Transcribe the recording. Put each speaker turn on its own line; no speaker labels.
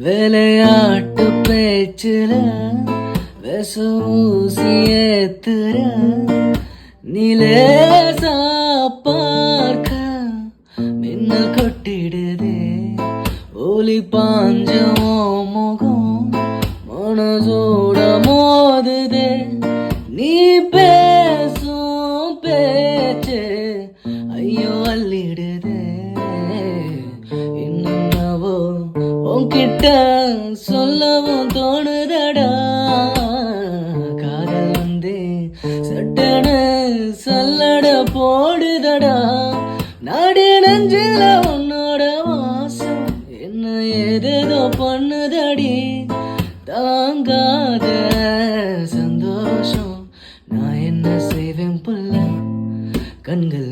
விளையாட்டு பேச்சுல விசூசி ஏத்துற நிலேசா பார்க்க மின்னல் கொட்டிடுதே ஒலி பாஞ்ச முகம் மனசோட மோதுதே நீ பேசும் பேச்சு ஐயோ அள்ளிடுதே என்னவோ உன்கிட்ட சொல்லவும் தோணுதடா காதல் வந்து சட்டன சல்லட போடுதடா நாடு நெஞ்சில உன்னோட வாசம் என்ன ஏதேதோ பண்ணுதடி தாங்காத சந்தோஷம் நான் என்ன செய்வேன் புள்ள கண்கள்